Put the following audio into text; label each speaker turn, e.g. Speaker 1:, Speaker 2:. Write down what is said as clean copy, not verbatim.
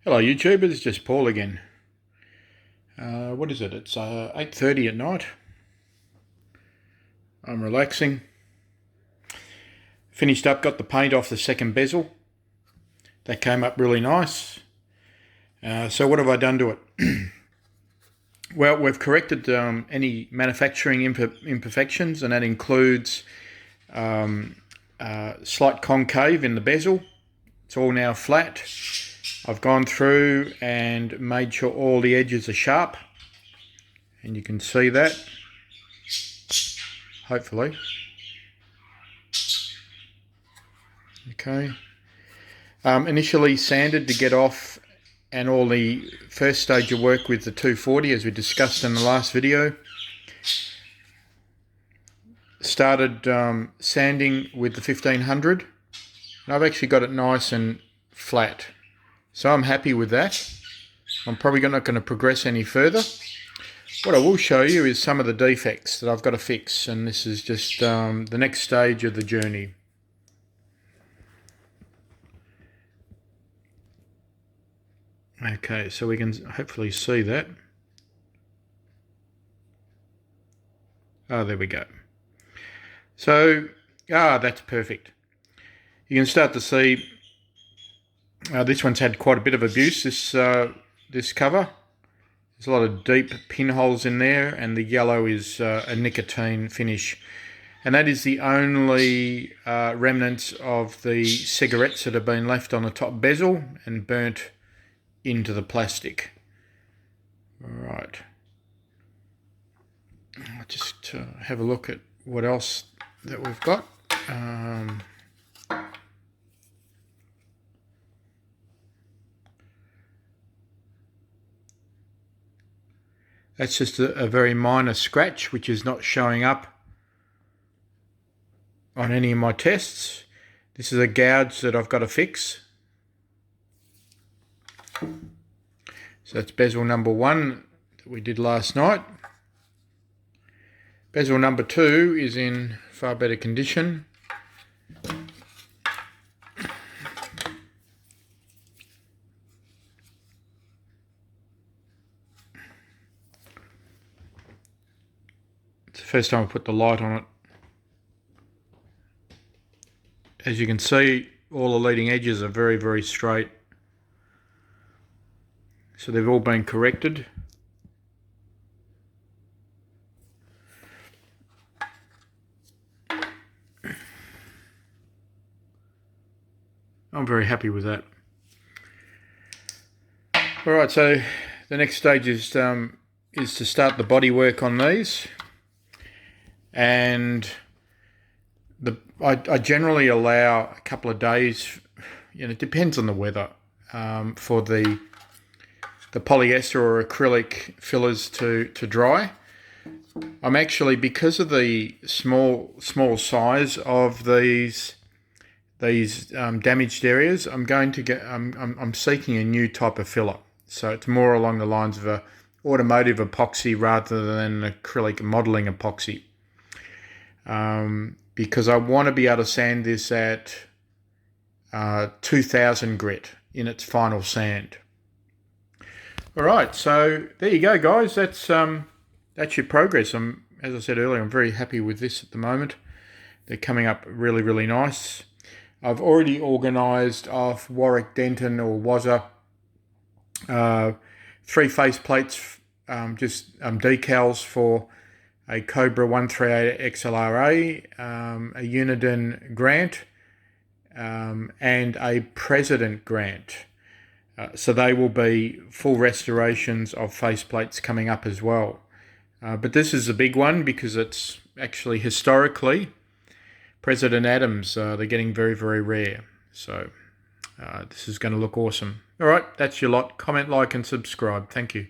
Speaker 1: Hello YouTube, it's just Paul again. What is it? It's 8:30 at night. I'm relaxing. Finished up, got the paint off the second bezel. That came up really nice. So what have I done to it? Well, we've corrected any manufacturing imperfections, and that includes slight concave in the bezel. It's all now flat. I've gone through and made sure all the edges are sharp, and you can see that, hopefully. Okay. Initially sanded to get off and all the first stage of work with the 240, as we discussed in the last video. Started sanding with the 1500, and I've actually got it nice and flat. So I'm happy with that. I'm probably not going to progress any further. What I will show you is some of the defects that I've got to fix, and this is just the next stage of the journey. Okay, so we can hopefully see that. Oh, there we go. So, that's perfect. You can start to see this one's had quite a bit of abuse, this cover. There's a lot of deep pinholes in there, and the yellow is a nicotine finish. And that is the only remnants of the cigarettes that have been left on the top bezel and burnt into the plastic. All right. I'll just have a look at what else that we've got. That's just a very minor scratch, which is not showing up on any of my tests. This is a gouge that I've got to fix. So that's bezel number 1 that we did last night. Bezel number 2 is in far better condition. It's the first time I put the light on it. As you can see, all the leading edges are very, very straight. So they've all been corrected. I'm very happy with that. All right, so the next stage is to start the body work on these, and I generally allow a couple of days. It depends on the weather, for the polyester or acrylic fillers to dry. I'm actually, because of the small size of these damaged areas, I'm seeking a new type of filler. So it's more along the lines of a automotive epoxy rather than an acrylic modeling epoxy. Because I want to be able to sand this at 2000 grit in its final sand. All right, so there you go, guys. That's your progress. As I said earlier, I'm very happy with this at the moment. They're coming up really, really nice. I've already organised off Warwick Denton or Wazza 3 face plates, just decals for a Cobra 138 XLRA, a Uniden Grant, and a President Grant. So they will be full restorations of faceplates coming up as well. But this is a big one because it's actually historically President Adams. They're getting very, very rare. So this is going to look awesome. All right, that's your lot. Comment, like, and subscribe. Thank you.